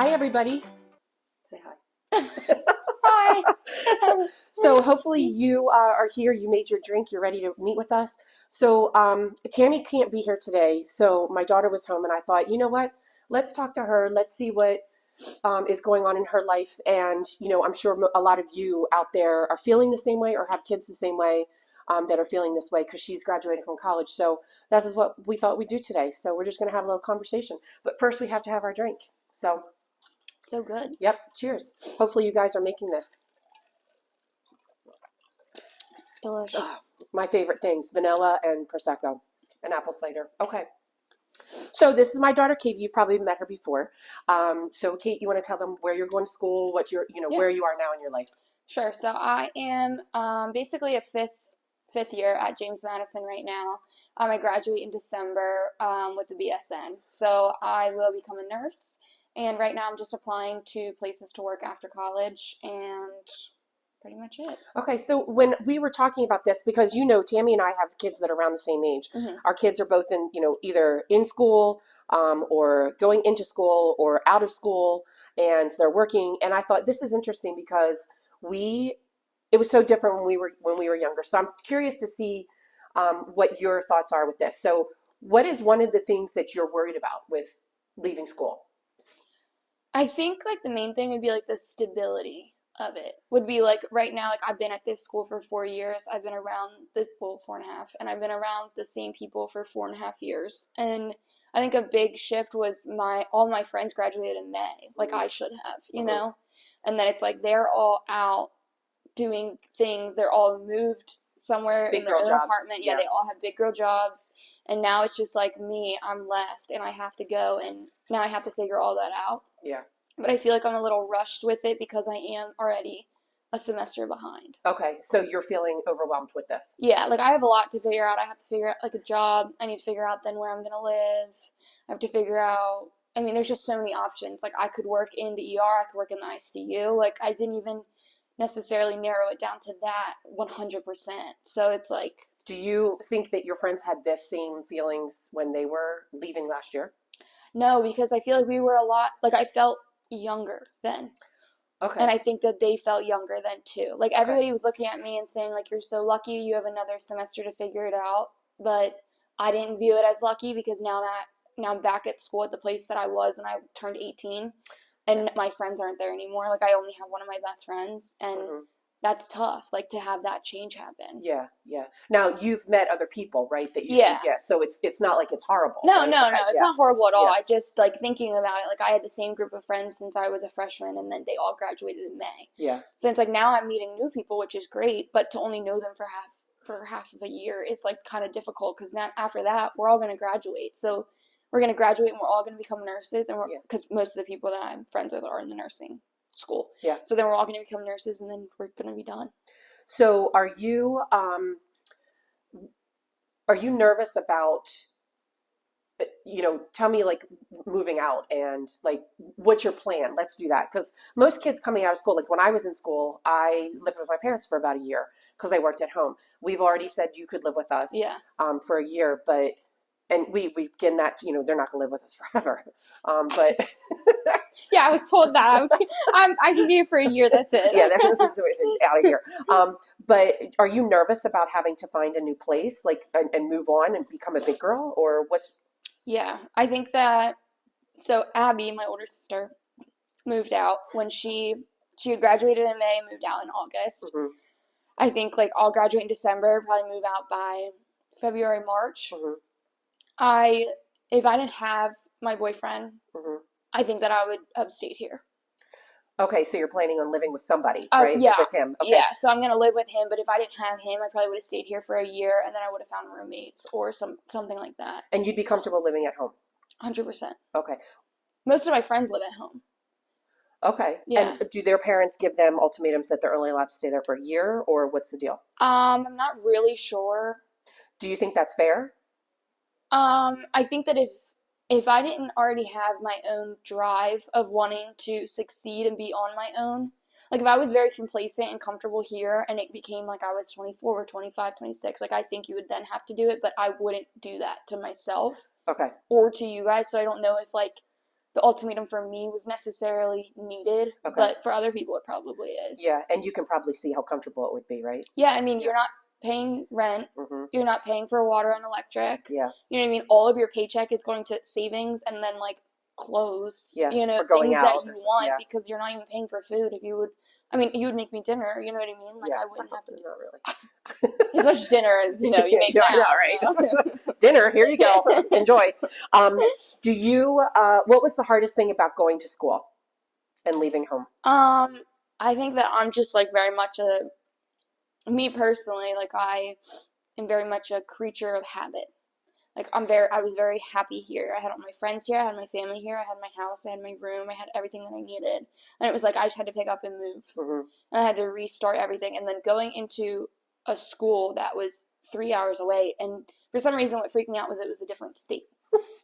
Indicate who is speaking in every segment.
Speaker 1: Hi, everybody. Say hi.
Speaker 2: Hi.
Speaker 1: So hopefully you are here. You made your drink. You're ready to meet with us. So Tami can't be here today. So my daughter was home, and I thought, you know what? Let's talk to her. Let's see what is going on in her life. And, I'm sure a lot of you out there are feeling the same way or have kids the same way that are feeling this way because she's graduating from college. So this is what we thought we'd do today. So we're just going to have a little conversation. But first we have to have our drink.
Speaker 2: So good.
Speaker 1: Yep. Cheers. Hopefully you guys are making this.
Speaker 2: Delicious.
Speaker 1: My favorite things, vanilla and Prosecco and apple cider. Okay. So this is my daughter, Kate. You've probably met her before. So Kate, you want to tell them where you're going to school, what you're, where you are now in your life?
Speaker 2: Sure. So I am basically a fifth year at James Madison right now. I graduate in December with a BSN. So I will become a nurse. And right now I'm just applying to places to work after college and pretty much it.
Speaker 1: Okay, so when we were talking about this, because Tami and I have kids that are around the same age.
Speaker 2: Mm-hmm.
Speaker 1: Our kids are both in, either in school or going into school or out of school, and they're working. And I thought this is interesting because it was so different when we were younger. So I'm curious to see what your thoughts are with this. So what is one of the things that you're worried about with leaving school?
Speaker 2: I think the main thing would be the stability of it would be right now, I've been at this school for 4 years. I've been around this, 4.5, and I've been around the same people for 4.5 years. And I think a big shift was all my friends graduated in May, I should have, and then it's they're all out doing things. They're all moved somewhere
Speaker 1: Big
Speaker 2: in their own
Speaker 1: jobs.
Speaker 2: apartment. Yeah, they all have big girl jobs. And now it's just me, I'm left, and I have to go, and now I have to figure all that out.
Speaker 1: Yeah.
Speaker 2: But I feel I'm a little rushed with it because I am already a semester behind.
Speaker 1: Okay, so you're feeling overwhelmed with this?
Speaker 2: Yeah, I have a lot to figure out. I have to figure out a job. I need to figure out then where I'm going to live. I have to figure out, there's just so many options. I could work in the ER, I could work in the ICU. I didn't even necessarily narrow it down to that 100%. So it's
Speaker 1: Do you think that your friends had this same feelings when they were leaving last year?
Speaker 2: No, because I feel we were a lot, I felt younger then.
Speaker 1: Okay.
Speaker 2: And I think that they felt younger then too. Everybody was looking at me and saying you're so lucky, you have another semester to figure it out. But I didn't view it as lucky because now I'm back at school at the place that I was when I turned 18, and my friends aren't there anymore. I only have one of my best friends, and that's tough, to have that change happen.
Speaker 1: Yeah. Now you've met other people, right?
Speaker 2: Yeah.
Speaker 1: So it's not it's horrible.
Speaker 2: No,
Speaker 1: right?
Speaker 2: no, it's not horrible at all.
Speaker 1: Yeah.
Speaker 2: I just thinking about it. I had the same group of friends since I was a freshman, and then they all graduated in May.
Speaker 1: Yeah.
Speaker 2: So it's now I'm meeting new people, which is great, but to only know them for half of a year is kind of difficult because now after that we're all going to graduate. So we're going to graduate and we're all going to become nurses, and because most of the people that I'm friends with are in the nursing school.
Speaker 1: Yeah.
Speaker 2: So then we're all going to become nurses, and then we're going to be done.
Speaker 1: So are you nervous about, tell me moving out and what's your plan? Let's do that. Because most kids coming out of school, when I was in school, I lived with my parents for about a year because I worked at home. We've already said you could live with us for a year, and we begin that, they're not going to live with us forever. But
Speaker 2: yeah, I was told that I can be here for a year. That's it.
Speaker 1: Yeah, that's out of here. But are you nervous about having to find a new place, and move on and become a big girl, or what's?
Speaker 2: Yeah, I think that. So Abby, my older sister, moved out when she graduated in May, moved out in August.
Speaker 1: Mm-hmm.
Speaker 2: I think I'll graduate in December, probably move out by February, March.
Speaker 1: Mm-hmm.
Speaker 2: If I didn't have my boyfriend, I think that I would have stayed here.
Speaker 1: Okay, so you're planning on living with somebody, right?
Speaker 2: Yeah.
Speaker 1: With him. Okay.
Speaker 2: Yeah, so I'm going to live with him, but if I didn't have him, I probably would have stayed here for a year, and then I would have found roommates or something like that.
Speaker 1: And you'd be comfortable living at home?
Speaker 2: 100%.
Speaker 1: Okay.
Speaker 2: Most of my friends live at home.
Speaker 1: Okay.
Speaker 2: Yeah.
Speaker 1: And do their parents give them ultimatums that they're only allowed to stay there for a year, or what's the deal?
Speaker 2: I'm not really sure.
Speaker 1: Do you think that's fair?
Speaker 2: I think that if I didn't already have my own drive of wanting to succeed and be on my own, if I was very complacent and comfortable here and it became I was 24 or 25, 26, I think you would then have to do it, but I wouldn't do that to myself.
Speaker 1: Okay.
Speaker 2: Or to you guys, so I don't know if the ultimatum for me was necessarily needed,
Speaker 1: Okay.
Speaker 2: but for other people it probably is.
Speaker 1: Yeah, and you can probably see how comfortable it would be, right?
Speaker 2: Yeah, I mean, you're not paying rent, you're not paying for water and electric.
Speaker 1: Yeah.
Speaker 2: You know what I mean? All of your paycheck is going to savings and then like clothes, you know,
Speaker 1: or going
Speaker 2: things
Speaker 1: out
Speaker 2: that you want because you're not even paying for food. If you would, I mean, you would make me dinner, you know what I mean? Like I wouldn't have to.
Speaker 1: Not really.
Speaker 2: As much dinner as, you know, you make now.
Speaker 1: I know, right? Dinner, here you go. Enjoy. Do you, what was the hardest thing about going to school and leaving home?
Speaker 2: I think that I'm just like very much me personally, like I am very much a creature of habit. Like I was very happy here. I had all my friends here, I had my family here, I had my house, I had my room, I had everything that I needed. And it was like I just had to pick up and move. And I had to restart everything. And then going into a school that was 3 hours away, and for some reason what freaked me out was it was a different state.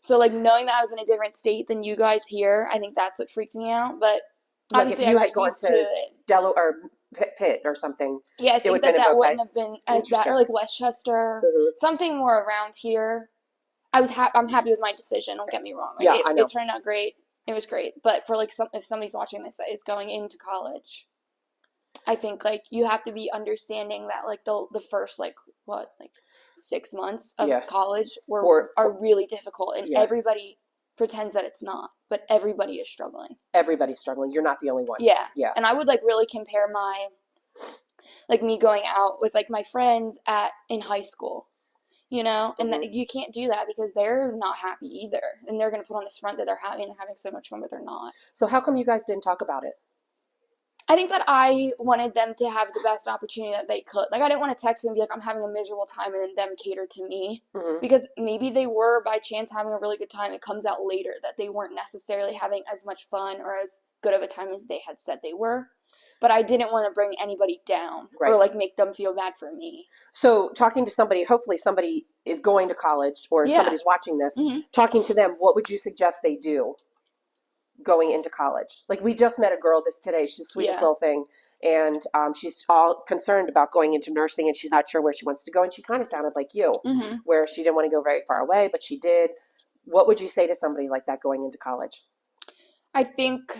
Speaker 2: So like knowing that I was in a different state than you guys here, I think that's what freaked me out. But
Speaker 1: like
Speaker 2: obviously
Speaker 1: if you
Speaker 2: I
Speaker 1: had
Speaker 2: got
Speaker 1: gone
Speaker 2: used
Speaker 1: to
Speaker 2: it.
Speaker 1: Delaware or Pitt or something.
Speaker 2: Yeah, I think that
Speaker 1: okay.
Speaker 2: wouldn't have been as bad, or like Westchester, something more around here. I'm happy with my decision. Don't get me wrong. Like,
Speaker 1: I know.
Speaker 2: It turned out great. It was great. But for like if somebody's watching this that is going into college, I think like you have to be understanding that like the first like 6 months of college are really difficult, and everybody pretends that it's not, but everybody is struggling.
Speaker 1: Everybody's struggling. You're not the only one.
Speaker 2: Yeah. And I would like really compare me going out with like my friends in high school. You know, and you can't do that because they're not happy either. And they're going to put on this front that they're having so much fun, but they're not.
Speaker 1: So how come you guys didn't talk about it?
Speaker 2: I think that I wanted them to have the best opportunity that they could. Like, I didn't want to text them and be like, I'm having a miserable time, and then them cater to me. Because maybe they were, by chance, having a really good time. It comes out later that they weren't necessarily having as much fun or as good of a time as they had said they were. But I didn't want to bring anybody down or like make them feel bad for me.
Speaker 1: So talking to somebody, hopefully somebody is going to college or somebody's watching this, talking to them, what would you suggest they do going into college? Like we just met a girl today. She's the sweetest little thing. And she's all concerned about going into nursing and she's not sure where she wants to go. And she kind of sounded like you, where she didn't want to go very far away, but she did. What would you say to somebody like that going into college?
Speaker 2: I think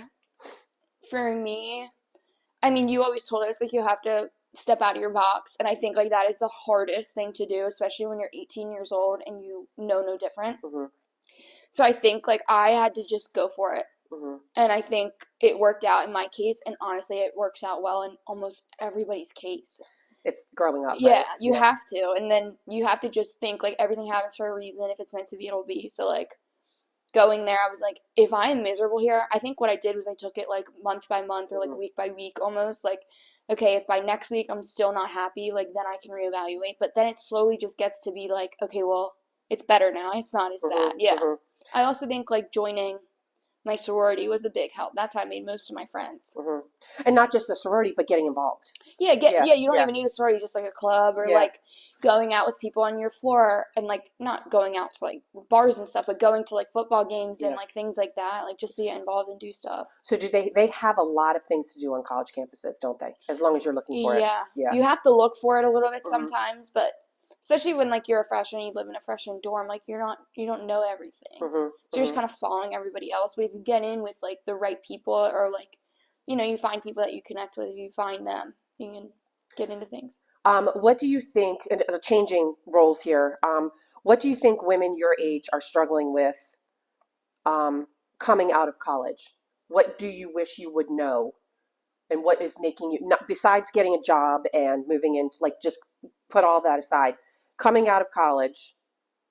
Speaker 2: for me, I mean, you always told us like you have to step out of your box, and I think like that is the hardest thing to do, especially when you're 18 years old and you know no different. So I think like I had to just go for it, and I think it worked out in my case, and honestly, it works out well in almost everybody's case.
Speaker 1: It's growing up.
Speaker 2: Yeah,
Speaker 1: right?
Speaker 2: you have to, and then you have to just think like everything happens for a reason. If it's meant to be, it'll be. So like going there, I was like, if I am miserable here, I think what I did was I took it like month by month or like week by week almost. Like, okay, if by next week I'm still not happy, like then I can reevaluate. But then it slowly just gets to be like, okay, well, it's better now. It's not as bad. Yeah. I also think like joining my sorority was a big help. That's how I made most of my friends.
Speaker 1: And not just a sorority, but getting involved.
Speaker 2: Yeah, you don't even need a sorority, just like a club or like going out with people on your floor, and like not going out to like bars and stuff, but going to like football games and like things like that, like just to get involved and do stuff. So
Speaker 1: do they have a lot of things to do on college campuses, don't they? As long as you're looking for it.
Speaker 2: Yeah. You have to look for it a little bit sometimes, but especially when like you're a freshman, you live in a freshman dorm, like you don't know everything. So you're just kind of following everybody else. But if you get in with like the right people, or like, you know, you find people that you connect with, if you find them, you can get into things.
Speaker 1: What do you think, changing roles here, what do you think women your age are struggling with coming out of college? What do you wish you would know? And what is making you, besides getting a job and moving into, like, just put all that aside, coming out of college,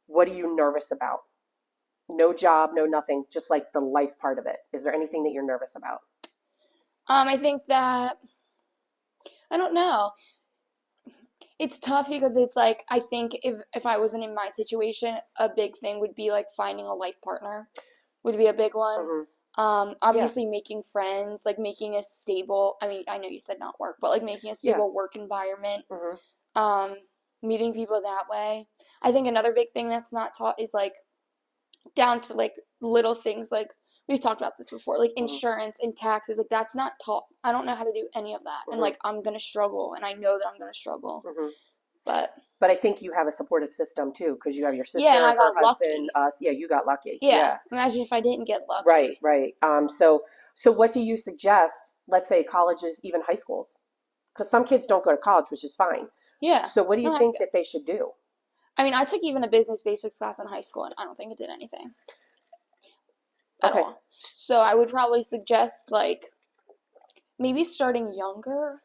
Speaker 1: what are you nervous about? No job, no nothing, just like the life part of it. Is there anything that you're nervous about?
Speaker 2: I think that, I don't know. It's tough because it's like, I think if I wasn't in my situation, a big thing would be like finding a life partner would be a big one. Obviously making friends, like making a stable, I mean, I know you said not work, but like making a stable work environment, meeting people that way. I think another big thing that's not taught is like down to like little things, like we've talked about this before, like insurance and taxes, like that's not taught. I don't know how to do any of that. And like, I'm going to struggle, and I know that I'm going to struggle. But
Speaker 1: I think you have a supportive system too, because you have your
Speaker 2: yeah, and
Speaker 1: sister,
Speaker 2: I
Speaker 1: her
Speaker 2: got
Speaker 1: husband,
Speaker 2: lucky.
Speaker 1: us. Yeah, you got lucky.
Speaker 2: Yeah,
Speaker 1: Yeah.
Speaker 2: imagine if I didn't get
Speaker 1: Right,
Speaker 2: lucky.
Speaker 1: right. So what do you suggest, let's say colleges, even high schools? Because some kids don't go to college, which is fine.
Speaker 2: Yeah,
Speaker 1: So what do you
Speaker 2: no, that's
Speaker 1: think
Speaker 2: good.
Speaker 1: that they should do?
Speaker 2: I mean, I took even a business basics class in high school, and I don't think it did anything at
Speaker 1: Okay.
Speaker 2: all. So I would probably suggest like maybe starting younger.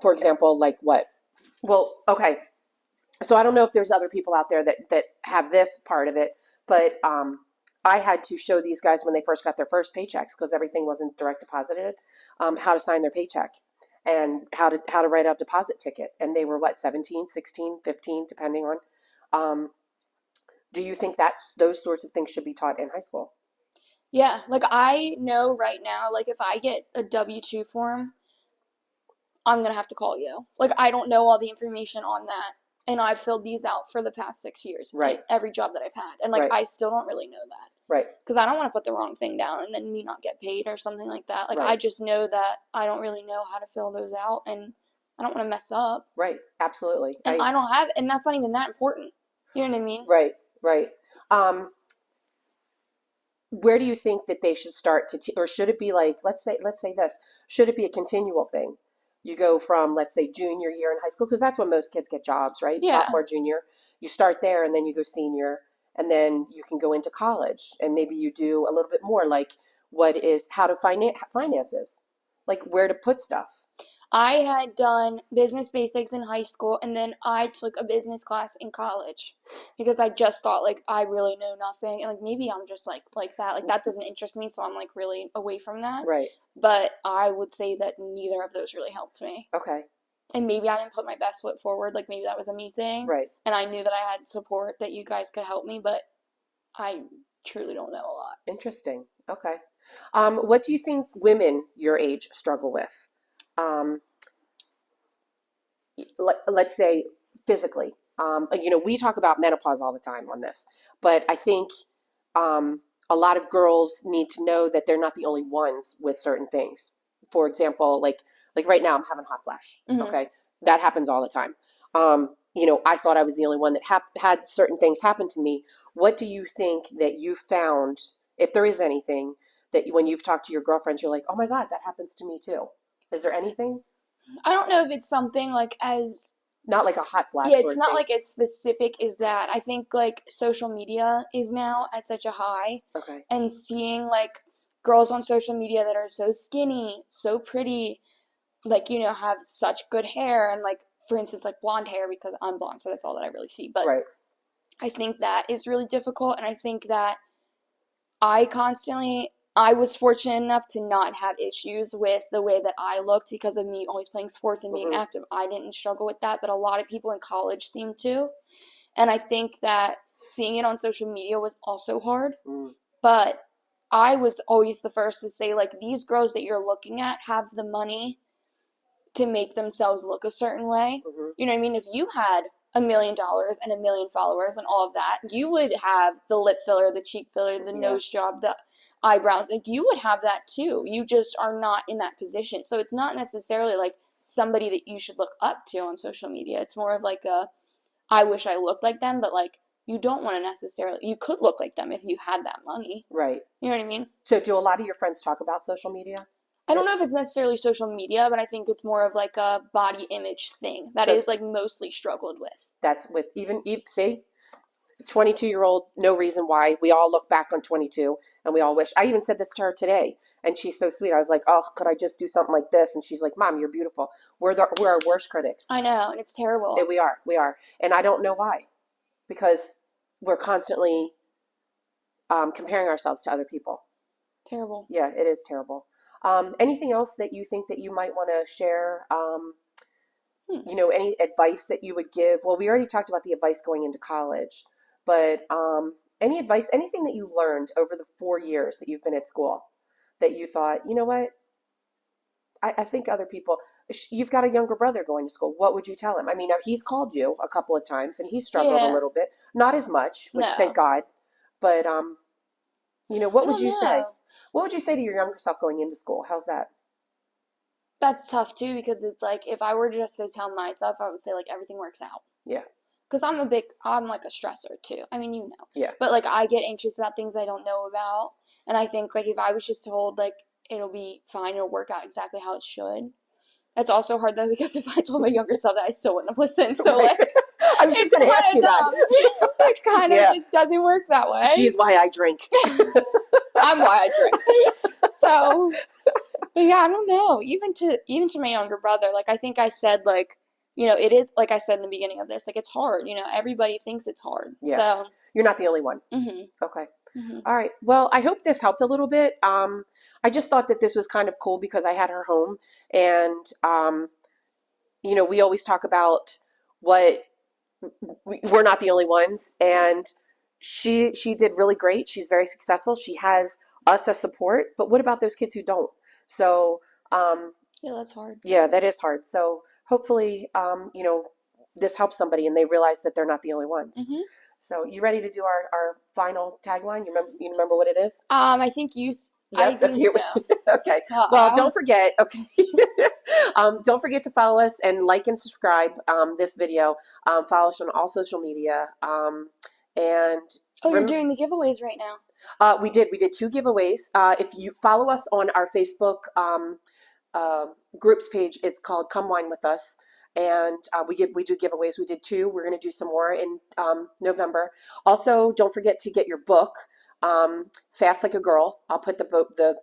Speaker 1: For example, like what? Well, okay. So I don't know if there's other people out there that have this part of it, but I had to show these guys when they first got their first paychecks because everything wasn't direct deposited, how to sign their paycheck and how to write out deposit ticket. And they were what, 17, 16, 15, depending on. Um, do you think that's those sorts of things should be taught in high school?
Speaker 2: Yeah, like I know right now, like if I get a W-2 form, I'm gonna have to call you. Like I don't know all the information on that, and I've filled these out for the past 6 years in
Speaker 1: Right,
Speaker 2: every job that I've had, and like
Speaker 1: right,
Speaker 2: I still don't really know that
Speaker 1: right,
Speaker 2: because I don't want to put the wrong thing down and then me not get paid or something like that. Like I
Speaker 1: right,
Speaker 2: just know that I don't really know how to fill those out, and I don't want to mess up,
Speaker 1: right. Absolutely.
Speaker 2: and I don't have, and that's not even that important. You know what I mean?
Speaker 1: Right, right. Um, where do you think that they should start to or should it be like, let's say this, should it be a continual thing? You go from, let's say, junior year in high school, because that's when most kids get jobs, right?
Speaker 2: Yeah.
Speaker 1: Sophomore, junior. You start there and then you go senior and then you can go into college and maybe you do a little bit more like what is how to finances, like where to put stuff.
Speaker 2: I had done business basics in high school and then I took a business class in college because I just thought like I really know nothing and like maybe I'm just like that. Like that doesn't interest me, so I'm like really away from that.
Speaker 1: Right.
Speaker 2: But I would say that neither of those really helped me.
Speaker 1: Okay.
Speaker 2: And maybe I didn't put my best foot forward, like maybe that was a me thing.
Speaker 1: Right.
Speaker 2: And I knew that I had support that you guys could help me, but I truly don't know a lot.
Speaker 1: Interesting. Okay. What do you think women your age struggle with? Um, let's say physically. We talk about menopause all the time on this, but I think a lot of girls need to know that they're not the only ones with certain things. For example, like right now, I'm having hot flash.
Speaker 2: Mm-hmm.
Speaker 1: Okay, that happens all the time. I thought I was the only one that had certain things happen to me. What do you think that you found, if there is anything, that when you've talked to your girlfriends, you're like, oh my God, that happens to me too? Is there anything?
Speaker 2: I don't know if it's something like as
Speaker 1: Not like a hot flash
Speaker 2: yeah,
Speaker 1: sort
Speaker 2: it's
Speaker 1: of
Speaker 2: not
Speaker 1: thing.
Speaker 2: like as specific as that. I think like social media is now at such a high,
Speaker 1: Okay.
Speaker 2: and seeing like girls on social media that are so skinny, so pretty, like have such good hair and like for instance like blonde hair because I'm blonde, so that's all that I really see. But
Speaker 1: Right.
Speaker 2: I think that is really difficult, and I think that I was fortunate enough to not have issues with the way that I looked because of me always playing sports and being
Speaker 1: Mm-hmm.
Speaker 2: active. I didn't struggle with that, but a lot of people in college seem to. And I think that seeing it on social media was also hard.
Speaker 1: Mm.
Speaker 2: But I was always the first to say, like, these girls that you're looking at have the money to make themselves look a certain way.
Speaker 1: Mm-hmm.
Speaker 2: You know what I mean? If you had $1 million and 1 million followers and all of that, you would have the lip filler, the cheek filler, the
Speaker 1: Yeah.
Speaker 2: nose job, the eyebrows. Like you would have that too. You just are not in that position. So it's not necessarily like somebody that you should look up to on social media. It's more of like I wish I looked like them, but like you don't want to necessarily, you could look like them if you had that money.
Speaker 1: Right.
Speaker 2: You know what I mean?
Speaker 1: So do a lot of your friends talk about social media?
Speaker 2: I don't know if it's necessarily social media, but I think it's more of like a body image thing that
Speaker 1: So
Speaker 2: is like mostly struggled with.
Speaker 1: that's with see, 22-year-old, no reason why. We all look back on 22 and we all wish. I even said this to her today and she's so sweet. I was like, oh, could I just do something like this? And she's like, Mom, you're beautiful. We're our worst critics.
Speaker 2: I know, and it's terrible.
Speaker 1: And we are. And I don't know why, because we're constantly comparing ourselves to other people.
Speaker 2: Terrible.
Speaker 1: Yeah, it is terrible. Anything else that you think that you might want to share? Any advice that you would give? Well, we already talked about the advice going into college, but any advice, anything that you learned over the 4 years that you've been at school that you thought, you know what? I think other people, you've got a younger brother going to school. What would you tell him? I mean, he's called you a couple of times and he struggled a
Speaker 2: Yeah.
Speaker 1: little bit, not as much, which thank
Speaker 2: No.
Speaker 1: God, but what
Speaker 2: I
Speaker 1: would
Speaker 2: don't
Speaker 1: you say?
Speaker 2: know.
Speaker 1: What would you say to your younger self going into school? How's that?
Speaker 2: That's tough too, because it's like if I were just to tell myself, I would say like everything works out.
Speaker 1: Yeah.
Speaker 2: Because I'm like a stressor too. I mean, you know.
Speaker 1: Yeah.
Speaker 2: But like I get anxious about things I don't know about. And I think like if I was just told like it'll be fine, it'll work out exactly how it should. It's also hard though, because if I told my younger self that, I still wouldn't have listened. So
Speaker 1: Right.
Speaker 2: like
Speaker 1: I was just going to ask you
Speaker 2: dumb.
Speaker 1: that.
Speaker 2: It's kind of just doesn't work that way.
Speaker 1: She's why I drink.
Speaker 2: I'm why I drink. So, but yeah, I don't know. Even to my younger brother, like I think I said like, you know, it is like I said in the beginning of this, like it's hard. You know, everybody thinks it's hard.
Speaker 1: Yeah.
Speaker 2: So
Speaker 1: you're not the only one.
Speaker 2: Mm-hmm.
Speaker 1: Okay. Mm-hmm. All right. Well, I hope this helped a little bit. I just thought that this was kind of cool because I had her home, and you know, we always talk about what we're not the only ones, and she did really great. She's very successful. She has us as support, but what about those kids who don't? So
Speaker 2: yeah, that's hard.
Speaker 1: Yeah, that is hard. So hopefully, you know, this helps somebody and they realize that they're not the only ones.
Speaker 2: Mm-hmm.
Speaker 1: So you ready to do our final tagline? You remember what it is?
Speaker 2: I think I think so.
Speaker 1: Okay. Well, don't forget. Okay. Don't forget to follow us and like and subscribe this video. Follow us on all social media. And
Speaker 2: you're doing the giveaways right now.
Speaker 1: We did 2 giveaways. If you follow us on our Facebook groups page, it's called Come Wine With Us. And we do giveaways. We did 2. We're going to do some more in November. Also, don't forget to get your book, Fast Like a Girl. I'll put the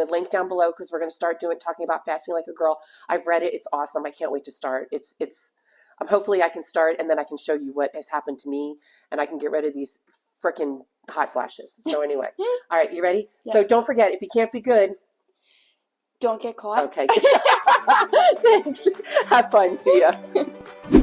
Speaker 1: link down below because we're going to start talking about fasting like a girl. I've read it. It's awesome. I can't wait to start. It's hopefully I can start and then I can show you what has happened to me and I can get rid of these freaking hot flashes. So anyway, all right, you ready? Yes. So don't forget, if you can't be good,
Speaker 2: don't get caught.
Speaker 1: Okay. Thanks. Have fun. See ya.